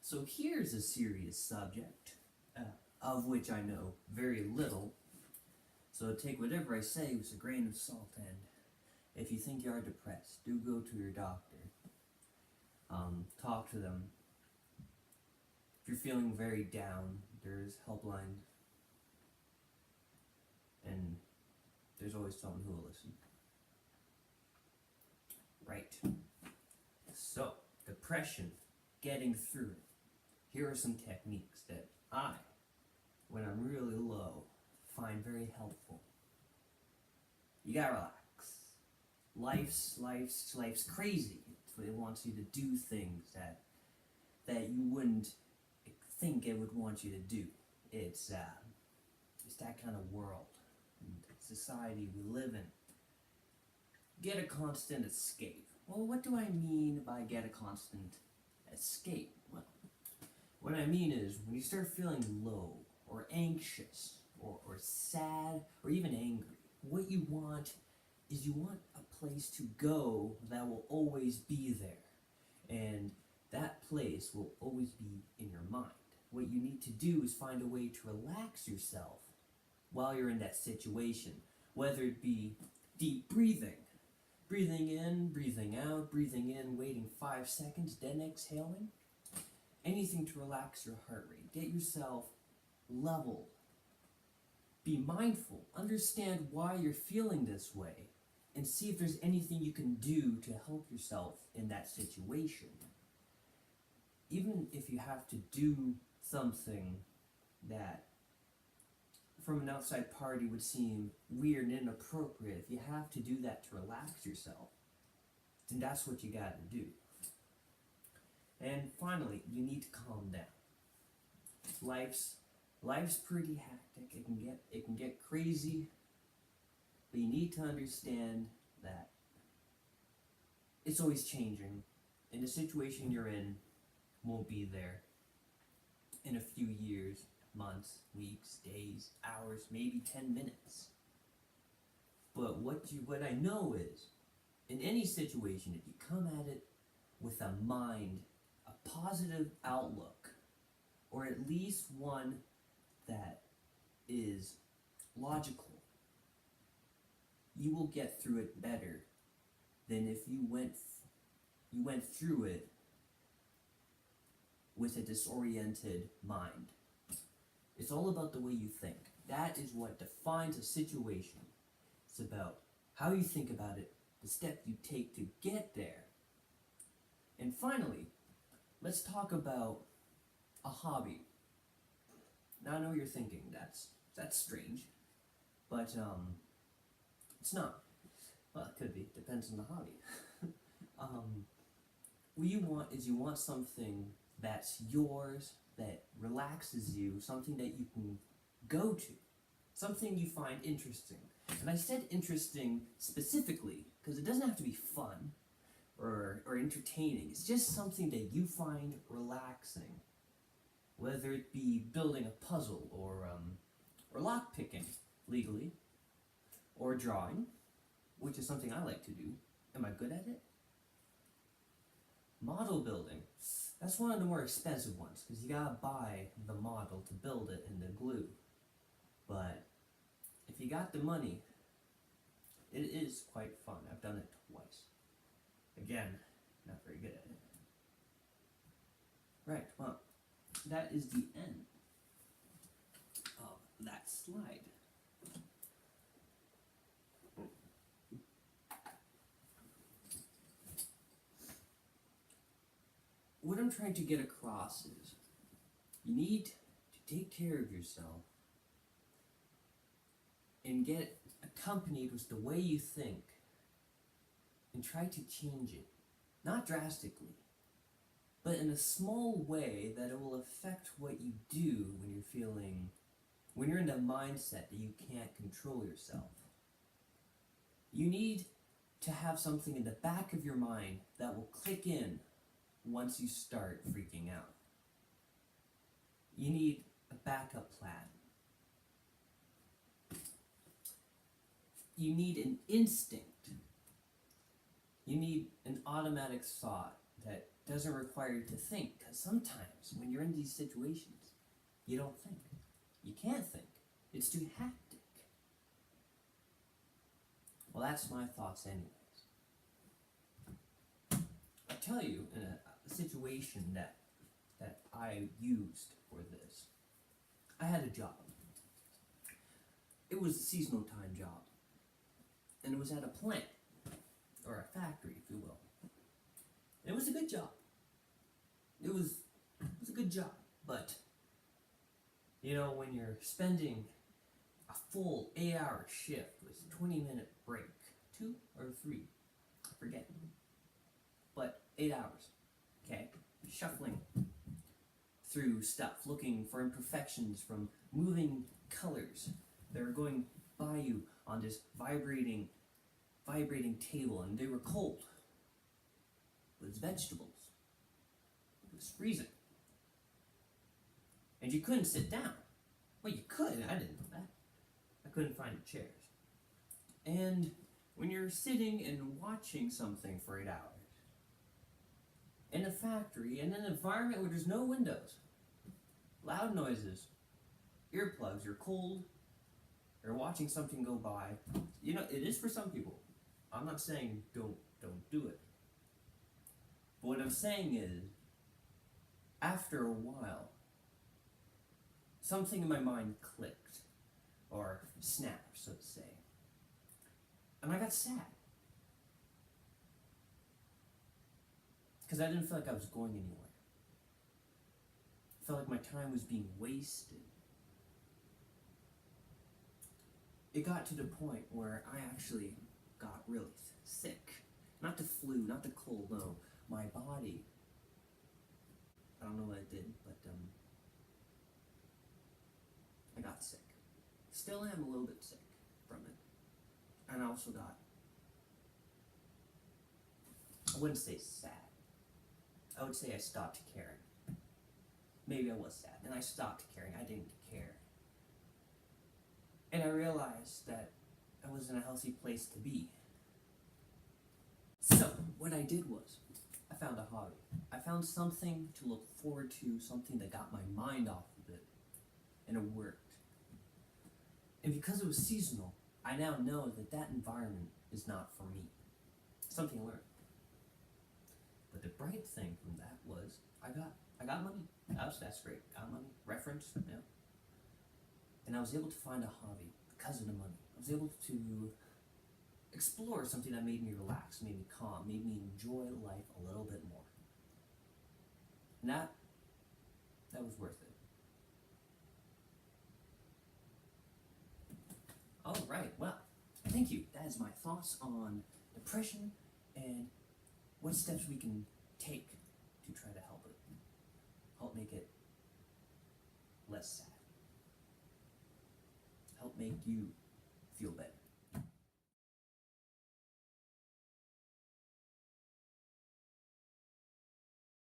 So here's a serious subject, of which I know very little. So take whatever I say with a grain of salt, and if you think you are depressed, do go to your doctor. Talk to them. If you're feeling very down, there's helpline, and there's always someone who will listen. Right. So, depression, getting through it. Here are some techniques that I, when I'm really low, find very helpful. You gotta relax. Life's crazy. It wants you to do things that you wouldn't think it would want you to do. It's that kind of world and society we live in. Get a constant escape. Well, what do I mean by get a constant escape? Well, what I mean is when you start feeling low or anxious or sad or even angry, what you want is you want a place to go that will always be there. And that place will always be in your mind. What you need to do is find a way to relax yourself while you're in that situation, whether it be deep breathing, breathing in, breathing out, breathing in, waiting 5 seconds, then exhaling. Anything to relax your heart rate. Get yourself leveled. Be mindful. Understand why you're feeling this way, and see if there's anything you can do to help yourself in that situation. Even if you have to do something that from an outside party would seem weird and inappropriate, if you have to do that to relax yourself, then that's what you gotta do. And finally, you need to calm down. Life's pretty hectic. It can get crazy, but you need to understand that it's always changing, and the situation you're in won't be there in a few years, months, weeks, days, hours, maybe 10 minutes. But what I know is, in any situation, if you come at it with a mind, a positive outlook, or at least one that is logical, you will get through it better than if you went through it with a disoriented mind. It's all about the way you think. That is what defines a situation. It's about how you think about it, the step you take to get there. And finally, let's talk about a hobby. Now I know you're thinking that's strange, but it's not. Well, it could be. Depends on the hobby. What you want is you want something that's yours, that relaxes you, something that you can go to, something you find interesting. And I said interesting specifically because it doesn't have to be fun or entertaining. It's just something that you find relaxing, whether it be building a puzzle or lock picking legally, or drawing, which is something I like to do. Am I good at it? Model building. That's one of the more expensive ones because you gotta buy the model to build it and the glue. But if you got the money, it is quite fun. I've done it twice. Again, not very good at it. Right, well, that is the end of that slide. What I'm trying to get across is you need to take care of yourself and get accompanied with the way you think and try to change it. Not drastically, but in a small way that it will affect what you do when you're in the mindset that you can't control yourself. You need to have something in the back of your mind that will click in once you start freaking out. You need a backup plan. You need an instinct. You need an automatic thought that doesn't require you to think, because sometimes when you're in these situations, you don't think. You can't think. It's too hectic. Well, that's my thoughts anyways. I'll tell you in a situation that I used for this. I had a job. It was a seasonal time job. And it was at a plant, or a factory, if you will. And it was a good job. It was a good job, but you know, when you're spending a full 8-hour shift with a 20-minute break, 2 or 3, I forget, but 8 hours, okay, shuffling through stuff, looking for imperfections from moving colors that are going by you on this vibrating table, and they were cold. It was vegetables. It was freezing. And you couldn't sit down. Well, you could. I didn't know that. I couldn't find the chairs. And when you're sitting and watching something for 8 hours in a factory, in an environment where there's no windows, loud noises, earplugs, you're cold, you're watching something go by, you know, it is for some people. I'm not saying don't do it. But what I'm saying is, after a while, something in my mind clicked, or snapped, so to say. And I got sad. Because I didn't feel like I was going anywhere. I felt like my time was being wasted. It got to the point where I actually got really sick. Not the flu, not the cold, no. My body, I don't know what it did, but I got sick. Still am a little bit sick from it. And I also got, I wouldn't say sad. I would say I stopped caring. Maybe I was sad, and I stopped caring. I didn't care. And I realized that I was in a healthy place to be. So, what I did was, I found a hobby. I found something to look forward to, something that got my mind off of it, and it worked. And because it was seasonal, I now know that that environment is not for me. Something I learned. But the bright thing from that was, I got money. That's great. Got money. Reference, yeah. And I was able to find a hobby because of the money. I was able to explore something that made me relax, made me calm, made me enjoy life a little bit more. And that was worth it. All right, well, thank you. That is my thoughts on depression and what steps we can take to try to help make it less sad, help make you feel better.